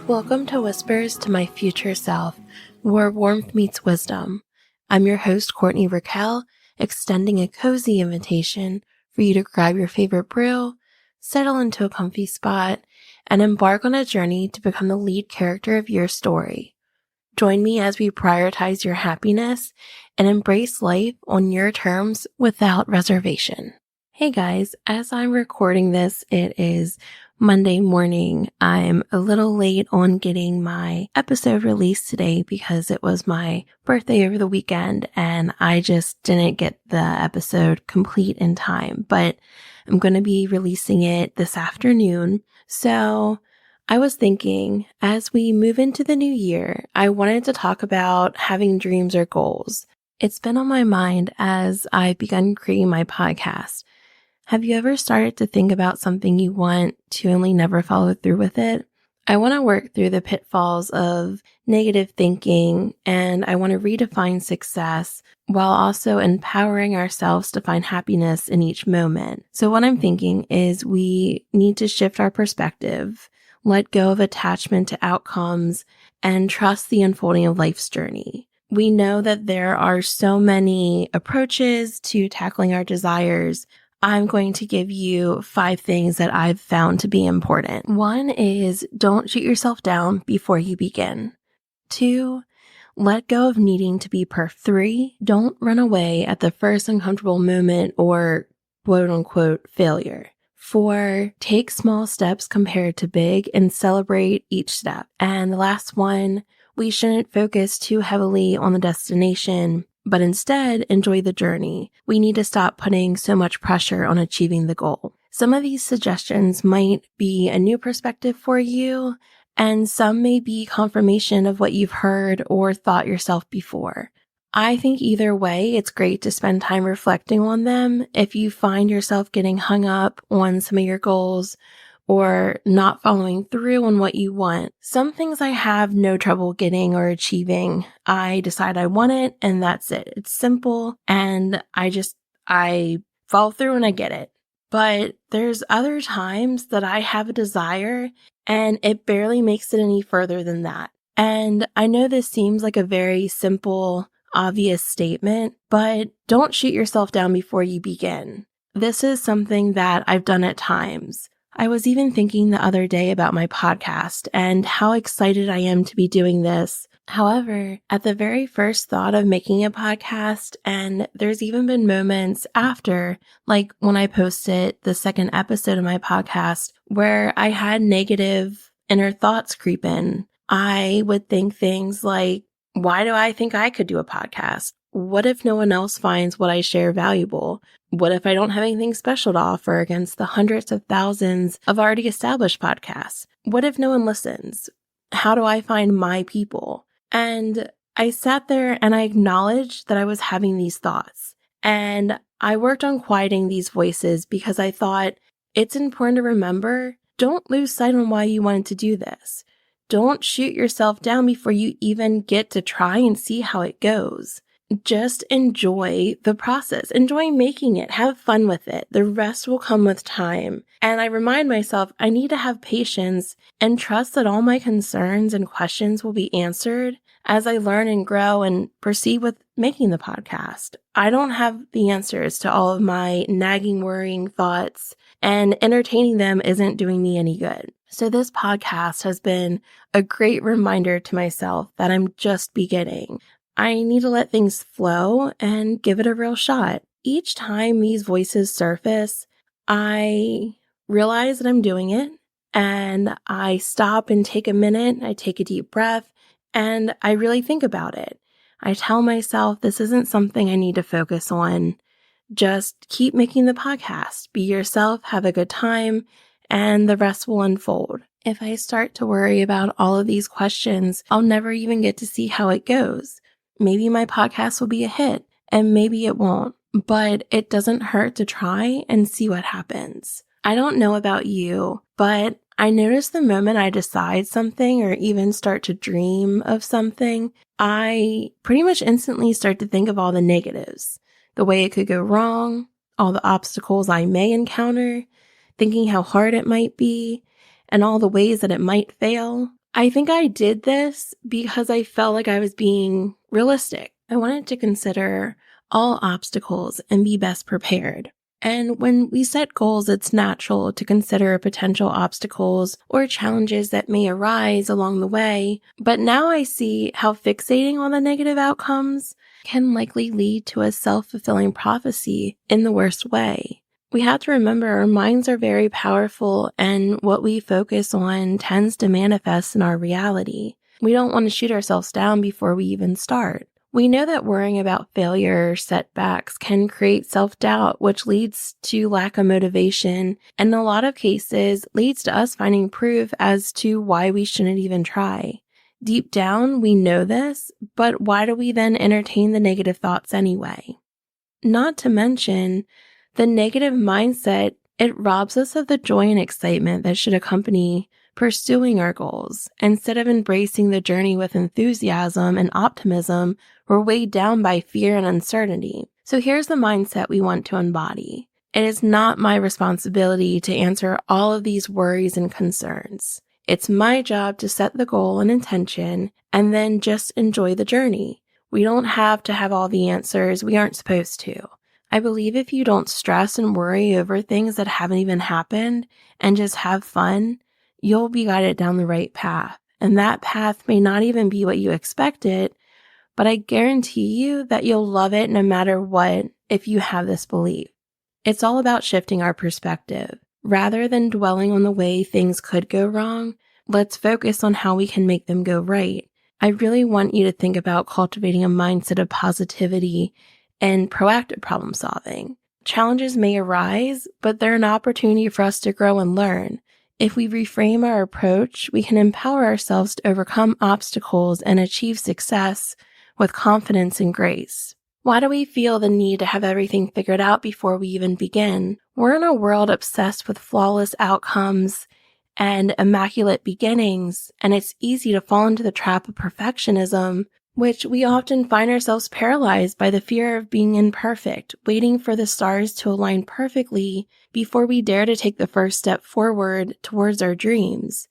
Welcome to Whispers to My Future Self, where warmth meets wisdom. I'm your host, Courtney Raquel, extending a cozy invitation for you to grab your favorite brew, settle into a comfy spot, and embark on a journey to become the lead character of your story. Join me as we prioritize your happiness and embrace life on your terms without reservation. Hey guys, as I'm recording this, it is Monday morning. I'm a little late on getting my episode released today because it was my birthday over the weekend and I just didn't get the episode complete in time, but I'm going to be releasing it this afternoon. So I was thinking, as we move into the new year, I wanted to talk about having dreams or goals. It's been on my mind as I've begun creating my podcast. Have you ever started to think about something you want to only never follow through with it? I want to work through the pitfalls of negative thinking, and I want to redefine success while also empowering ourselves to find happiness in each moment. So what I'm thinking is we need to shift our perspective, let go of attachment to outcomes, and trust the unfolding of life's journey. We know that there are so many approaches to tackling our desires. I'm going to give you 5 things that I've found to be important. 1 is don't shoot yourself down before you begin. 2, let go of needing to be perfect. 3, don't run away at the first uncomfortable moment or quote unquote failure. 4, take small steps compared to big and celebrate each step. And the last one, we shouldn't focus too heavily on the destination, but instead enjoy the journey. We need to stop putting so much pressure on achieving the goal. Some of these suggestions might be a new perspective for you, and some may be confirmation of what you've heard or thought yourself before. I think either way, it's great to spend time reflecting on them. If you find yourself getting hung up on some of your goals or not following through on what you want. Some things I have no trouble getting or achieving. I decide I want it and that's it. It's simple and I follow through and I get it. But there's other times that I have a desire and it barely makes it any further than that. And I know this seems like a very simple, obvious statement, but don't shoot yourself down before you begin. This is something that I've done at times. I was even thinking the other day about my podcast and how excited I am to be doing this. However, at the very first thought of making a podcast, and there's even been moments after, like when I posted the second episode of my podcast, where I had negative inner thoughts creep in. I would think things like, why do I think I could do a podcast? What if no one else finds what I share valuable? What if I don't have anything special to offer against the hundreds of thousands of already established podcasts? What if no one listens? How do I find my people? And I sat there and I acknowledged that I was having these thoughts. And I worked on quieting these voices because I thought it's important to remember, don't lose sight on why you wanted to do this. Don't shoot yourself down before you even get to try and see how it goes. Just enjoy the process. Enjoy making it. Have fun with it. The rest will come with time. And I remind myself I need to have patience and trust that all my concerns and questions will be answered as I learn and grow and proceed with making the podcast. I don't have the answers to all of my nagging, worrying thoughts, and entertaining them isn't doing me any good. So this podcast has been a great reminder to myself that I'm just beginning. I need to let things flow and give it a real shot. Each time these voices surface, I realize that I'm doing it and I stop and take a minute. I take a deep breath and I really think about it. I tell myself this isn't something I need to focus on. Just keep making the podcast. Be yourself, have a good time, and the rest will unfold. If I start to worry about all of these questions, I'll never even get to see how it goes. Maybe my podcast will be a hit and maybe it won't, but it doesn't hurt to try and see what happens. I don't know about you, but I notice the moment I decide something or even start to dream of something, I pretty much instantly start to think of all the negatives, the way it could go wrong, all the obstacles I may encounter, thinking how hard it might be, and all the ways that it might fail. I think I did this because I felt like I was being realistic. I wanted to consider all obstacles and be best prepared. And when we set goals, it's natural to consider potential obstacles or challenges that may arise along the way. But now I see how fixating on the negative outcomes can likely lead to a self-fulfilling prophecy in the worst way. We have to remember our minds are very powerful, and what we focus on tends to manifest in our reality. We don't want to shoot ourselves down before we even start. We know that worrying about failure or setbacks can create self-doubt, which leads to lack of motivation, and in a lot of cases leads to us finding proof as to why we shouldn't even try. Deep down, we know this, but why do we then entertain the negative thoughts anyway? Not to mention, the negative mindset, it robs us of the joy and excitement that should accompany pursuing our goals. Instead of embracing the journey with enthusiasm and optimism, we're weighed down by fear and uncertainty. So here's the mindset we want to embody. It is not my responsibility to answer all of these worries and concerns. It's my job to set the goal and intention and then just enjoy the journey. We don't have to have all the answers. We aren't supposed to. I believe if you don't stress and worry over things that haven't even happened and just have fun, you'll be guided down the right path. And that path may not even be what you expected, but I guarantee you that you'll love it no matter what if you have this belief. It's all about shifting our perspective. Rather than dwelling on the way things could go wrong, let's focus on how we can make them go right. I really want you to think about cultivating a mindset of positivity and proactive problem solving. Challenges may arise, but they're an opportunity for us to grow and learn. If we reframe our approach, we can empower ourselves to overcome obstacles and achieve success with confidence and grace. Why do we feel the need to have everything figured out before we even begin? We're in a world obsessed with flawless outcomes and immaculate beginnings, and it's easy to fall into the trap of perfectionism, which we often find ourselves paralyzed by the fear of being imperfect, waiting for the stars to align perfectly before we dare to take the first step forward towards our dreams.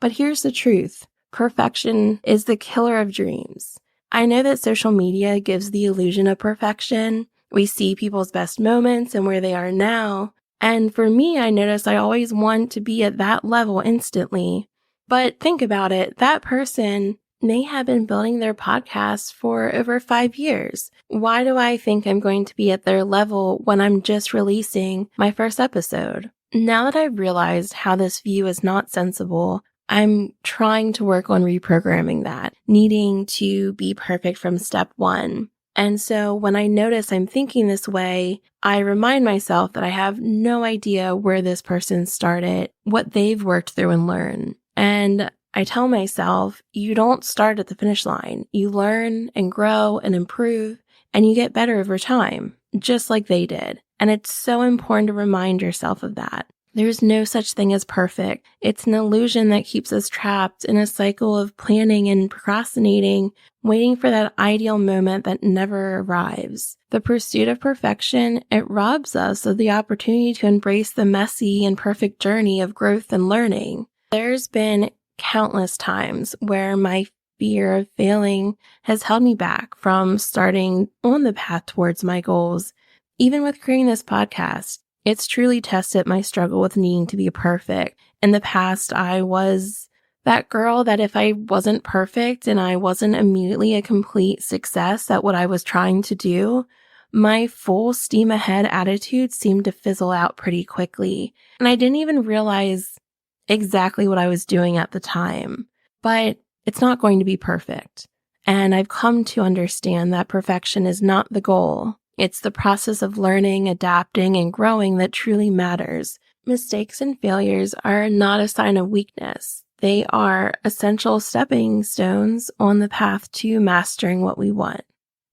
But here's the truth. Perfection is the killer of dreams. I know that social media gives the illusion of perfection. We see people's best moments and where they are now. And for me, I notice I always want to be at that level instantly. But think about it. That person may have been building their podcast for over 5 years. Why do I think I'm going to be at their level when I'm just releasing my first episode? Now that I've realized how this view is not sensible, I'm trying to work on reprogramming that, needing to be perfect from step one. And so when I notice I'm thinking this way, I remind myself that I have no idea where this person started, what they've worked through and learned. And I tell myself, you don't start at the finish line. You learn and grow and improve, and you get better over time, just like they did. And it's so important to remind yourself of that. There's no such thing as perfect. It's an illusion that keeps us trapped in a cycle of planning and procrastinating, waiting for that ideal moment that never arrives. The pursuit of perfection, it robs us of the opportunity to embrace the messy and perfect journey of growth and learning. There's been countless times where my fear of failing has held me back from starting on the path towards my goals. Even with creating this podcast, it's truly tested my struggle with needing to be perfect. In the past, I was that girl that if I wasn't perfect and I wasn't immediately a complete success at what I was trying to do, my full steam ahead attitude seemed to fizzle out pretty quickly. And I didn't even realize exactly what I was doing at the time. But it's not going to be perfect. And I've come to understand that perfection is not the goal. It's the process of learning, adapting, and growing that truly matters. Mistakes and failures are not a sign of weakness. They are essential stepping stones on the path to mastering what we want.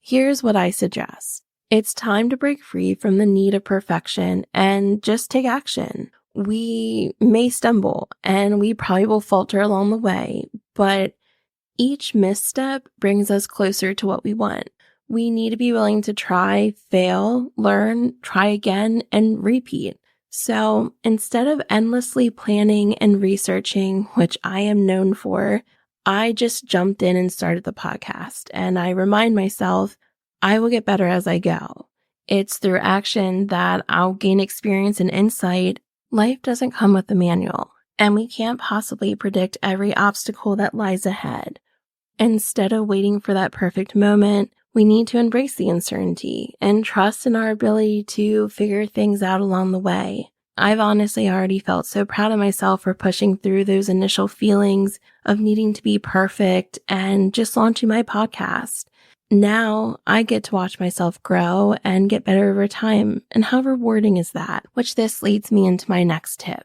Here's what I suggest. It's time to break free from the need of perfection and just take action. We may stumble and we probably will falter along the way, but each misstep brings us closer to what we want. We need to be willing to try, fail, learn, try again, and repeat. So instead of endlessly planning and researching, which I am known for, I just jumped in and started the podcast. And I remind myself, I will get better as I go. It's through action that I'll gain experience and insight. Life doesn't come with a manual, and we can't possibly predict every obstacle that lies ahead. Instead of waiting for that perfect moment, we need to embrace the uncertainty and trust in our ability to figure things out along the way. I've honestly already felt so proud of myself for pushing through those initial feelings of needing to be perfect and just launching my podcast. Now I get to watch myself grow and get better over time. And how rewarding is that? Which this leads me into my next tip.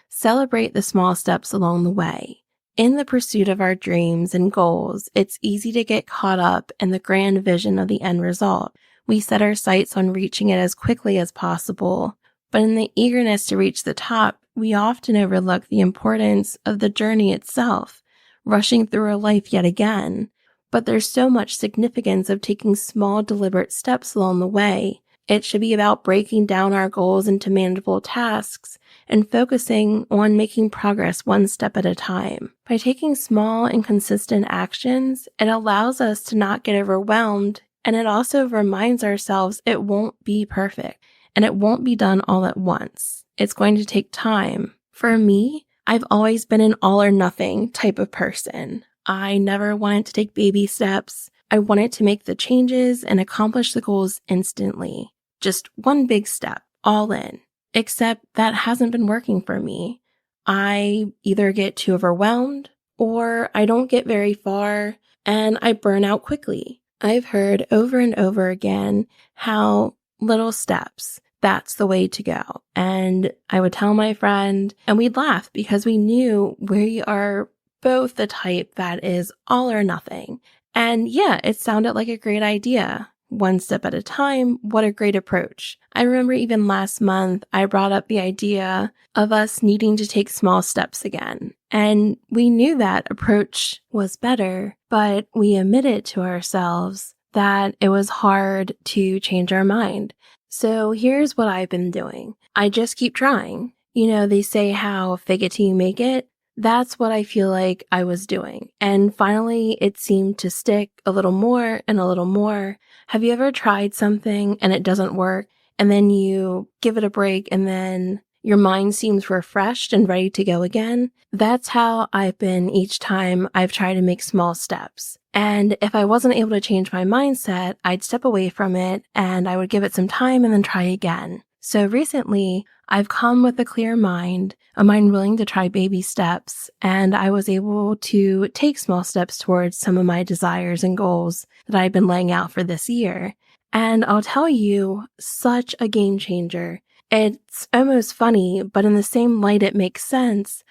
Celebrate the small steps along the way. In the pursuit of our dreams and goals, it's easy to get caught up in the grand vision of the end result. We set our sights on reaching it as quickly as possible, but in the eagerness to reach the top, we often overlook the importance of the journey itself, rushing through our life yet again. But there's so much significance of taking small, deliberate steps along the way. It should be about breaking down our goals into manageable tasks and focusing on making progress one step at a time. By taking small and consistent actions, it allows us to not get overwhelmed, and it also reminds ourselves it won't be perfect, and it won't be done all at once. It's going to take time. For me, I've always been an all or nothing type of person. I never wanted to take baby steps. I wanted to make the changes and accomplish the goals instantly. Just one big step, all in. Except that hasn't been working for me. I either get too overwhelmed or I don't get very far and I burn out quickly. I've heard over and over again how little steps, that's the way to go. And I would tell my friend and we'd laugh because we knew we are both the type that is all or nothing. And yeah, it sounded like a great idea. One step at a time, what a great approach. I remember even last month, I brought up the idea of us needing to take small steps again. And we knew that approach was better, but we admitted to ourselves that it was hard to change our mind. So here's what I've been doing. I just keep trying. You know, they say how fake it till you make it. That's what I feel like I was doing. And finally, it seemed to stick a little more and a little more. Have you ever tried something and it doesn't work, and then you give it a break and then your mind seems refreshed and ready to go again? That's how I've been each time I've tried to make small steps. And if I wasn't able to change my mindset, I'd step away from it and I would give it some time and then try again. So recently, I've come with a clear mind, a mind willing to try baby steps, and I was able to take small steps towards some of my desires and goals that I've been laying out for this year. And I'll tell you, such a game changer. It's almost funny, but in the same light it makes sense.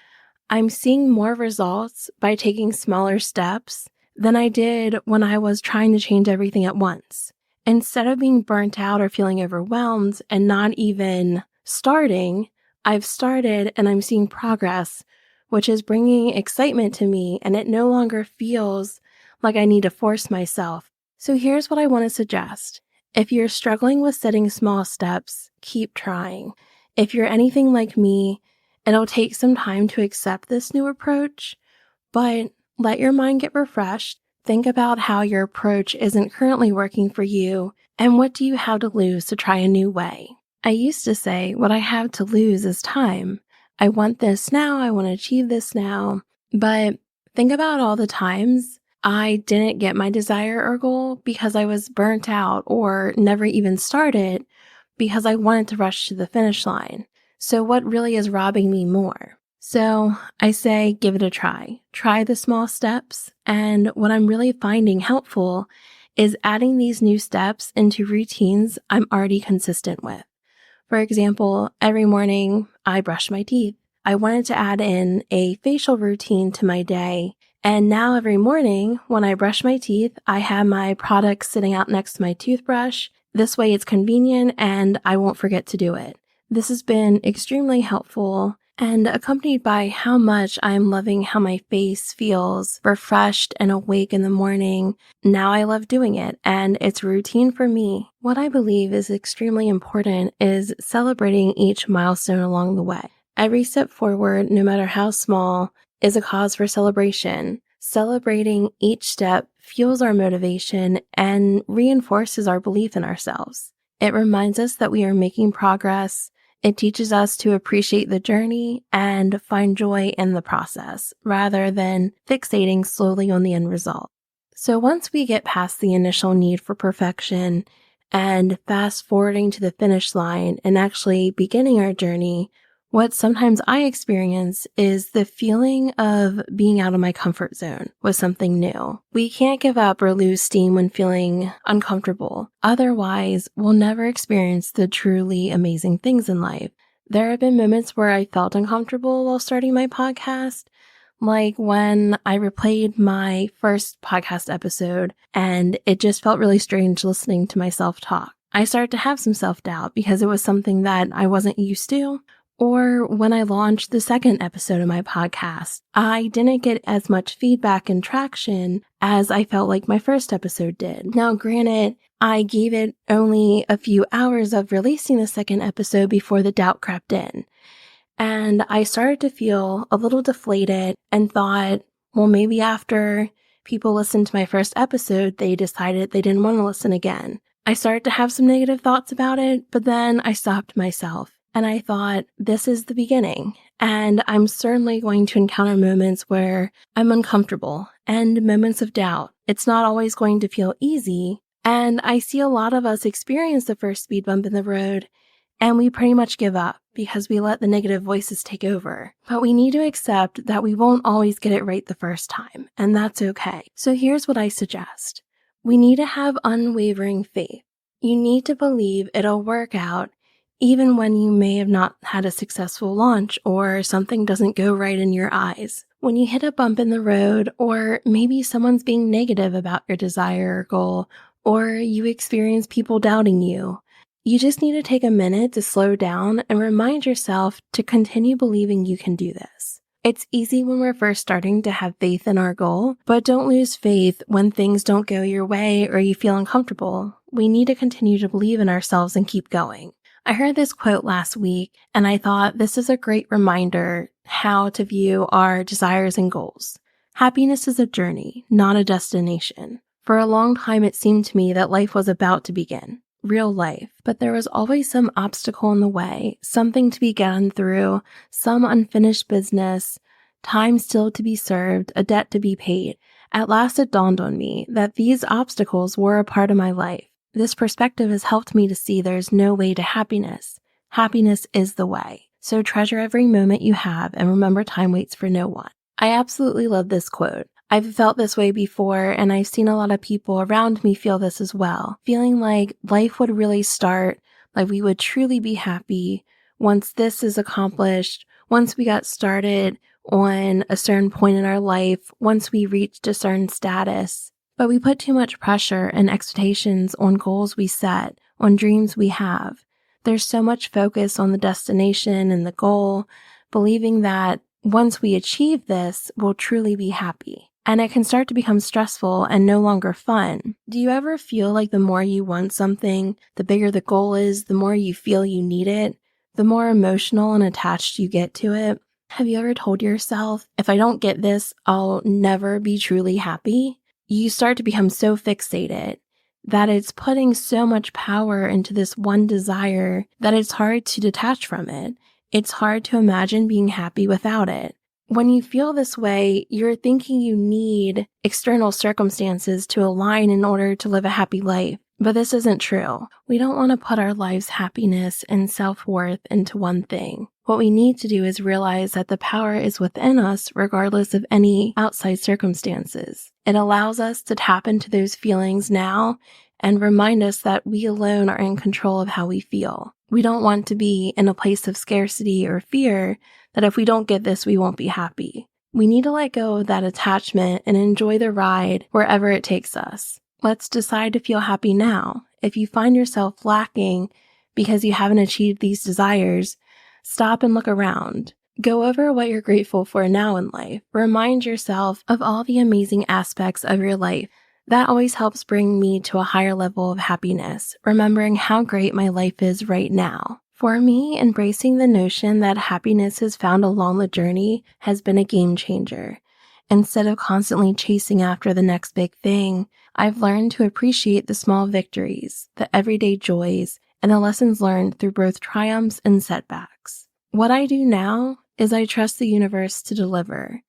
I'm seeing more results by taking smaller steps than I did when I was trying to change everything at once. Instead of being burnt out or feeling overwhelmed and not even starting, I've started and I'm seeing progress, which is bringing excitement to me, and it no longer feels like I need to force myself. So here's what I want to suggest. If you're struggling with setting small steps, keep trying. If you're anything like me, it'll take some time to accept this new approach, but let your mind get refreshed. Think about how your approach isn't currently working for you, and what do you have to lose to try a new way? I used to say, what I have to lose is time. I want this now, I want to achieve this now. But think about all the times I didn't get my desire or goal because I was burnt out or never even started because I wanted to rush to the finish line. So what really is robbing me more? So I say, give it a try. Try the small steps. And what I'm really finding helpful is adding these new steps into routines I'm already consistent with. For example, every morning I brush my teeth. I wanted to add in a facial routine to my day. And now every morning when I brush my teeth, I have my products sitting out next to my toothbrush. This way it's convenient and I won't forget to do it. This has been extremely helpful. and accompanied by how much I am loving how my face feels refreshed and awake in the morning. Now I love doing it, and it's routine for me. What I believe is extremely important is celebrating each milestone along the way. Every step forward, no matter how small, is a cause for celebration. Celebrating each step fuels our motivation and reinforces our belief in ourselves. It reminds us that we are making progress. It teaches us to appreciate the journey and find joy in the process rather than fixating slowly on the end result. So once we get past the initial need for perfection and fast forwarding to the finish line and actually beginning our journey, what sometimes I experience is the feeling of being out of my comfort zone with something new. We can't give up or lose steam when feeling uncomfortable. Otherwise, we'll never experience the truly amazing things in life. There have been moments where I felt uncomfortable while starting my podcast, like when I replayed my first podcast episode and it just felt really strange listening to myself talk. I started to have some self-doubt because it was something that I wasn't used to. Or when I launched the second episode of my podcast, I didn't get as much feedback and traction as I felt like my first episode did. Now, granted, I gave it only a few hours of releasing the second episode before the doubt crept in. And I started to feel a little deflated and thought, well, maybe after people listened to my first episode, they decided they didn't want to listen again. I started to have some negative thoughts about it, but then I stopped myself. And I thought, this is the beginning, and I'm certainly going to encounter moments where I'm uncomfortable and moments of doubt. It's not always going to feel easy, and I see a lot of us experience the first speed bump in the road, and we pretty much give up because we let the negative voices take over. But we need to accept that we won't always get it right the first time, and that's okay. So here's what I suggest. We need to have unwavering faith. You need to believe it'll work out even when you may have not had a successful launch or something doesn't go right in your eyes. When you hit a bump in the road, or maybe someone's being negative about your desire or goal, or you experience people doubting you, you just need to take a minute to slow down and remind yourself to continue believing you can do this. It's easy when we're first starting to have faith in our goal, but don't lose faith when things don't go your way or you feel uncomfortable. We need to continue to believe in ourselves and keep going. I heard this quote last week, and I thought this is a great reminder how to view our desires and goals. Happiness is a journey, not a destination. For a long time, it seemed to me that life was about to begin, real life, but there was always some obstacle in the way, something to be gotten through, some unfinished business, time still to be served, a debt to be paid. At last, it dawned on me that these obstacles were a part of my life. This perspective has helped me to see there's no way to happiness. Happiness is the way. So treasure every moment you have and remember time waits for no one. I absolutely love this quote. I've felt this way before, and I've seen a lot of people around me feel this as well, feeling like life would really start, like we would truly be happy once this is accomplished, once we got started on a certain point in our life, once we reached a certain status. But we put too much pressure and expectations on goals we set, on dreams we have. There's so much focus on the destination and the goal, believing that once we achieve this, we'll truly be happy. And it can start to become stressful and no longer fun. Do you ever feel like the more you want something, the bigger the goal is, the more you feel you need it, the more emotional and attached you get to it? Have you ever told yourself, if I don't get this, I'll never be truly happy? You start to become so fixated that it's putting so much power into this one desire that it's hard to detach from it. It's hard to imagine being happy without it. When you feel this way, you're thinking you need external circumstances to align in order to live a happy life. But this isn't true. We don't want to put our life's happiness and self-worth into one thing. What we need to do is realize that the power is within us regardless of any outside circumstances. It allows us to tap into those feelings now and remind us that we alone are in control of how we feel. We don't want to be in a place of scarcity or fear that if we don't get this, we won't be happy. We need to let go of that attachment and enjoy the ride wherever it takes us. Let's decide to feel happy now. If you find yourself lacking because you haven't achieved these desires, stop and look around. Go over what you're grateful for now in life. Remind yourself of all the amazing aspects of your life. That always helps bring me to a higher level of happiness, remembering how great my life is right now. For me, embracing the notion that happiness is found along the journey has been a game changer. Instead of constantly chasing after the next big thing, I've learned to appreciate the small victories, the everyday joys, and the lessons learned through both triumphs and setbacks. What I do now is I trust the universe to deliver.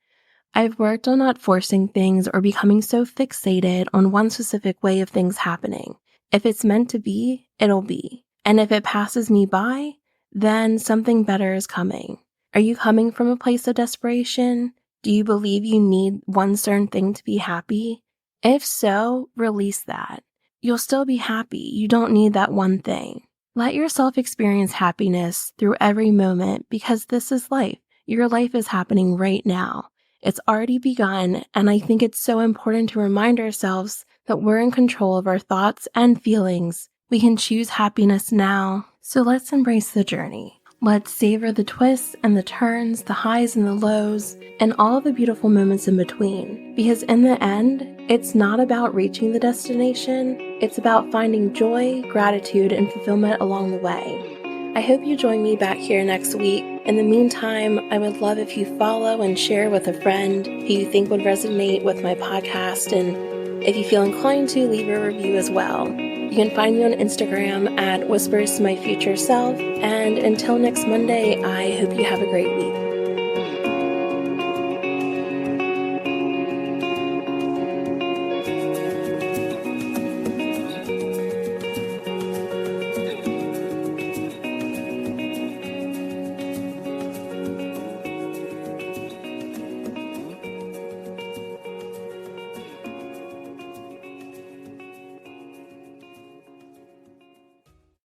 I've worked on not forcing things or becoming so fixated on one specific way of things happening. If it's meant to be, it'll be. And if it passes me by, then something better is coming. Are you coming from a place of desperation? Do you believe you need one certain thing to be happy? If so, release that. You'll still be happy. You don't need that one thing. Let yourself experience happiness through every moment because this is life. Your life is happening right now. It's already begun, and I think it's so important to remind ourselves that we're in control of our thoughts and feelings. We can choose happiness now, so let's embrace the journey. Let's savor the twists and the turns, the highs and the lows, and all the beautiful moments in between. Because in the end, it's not about reaching the destination, it's about finding joy, gratitude, and fulfillment along the way. I hope you join me back here next week. In the meantime, I would love if you follow and share with a friend who you think would resonate with my podcast, and if you feel inclined to, leave a review as well. You can find me on Instagram at Whispers to My Future Self, and until next Monday, I hope you have a great week.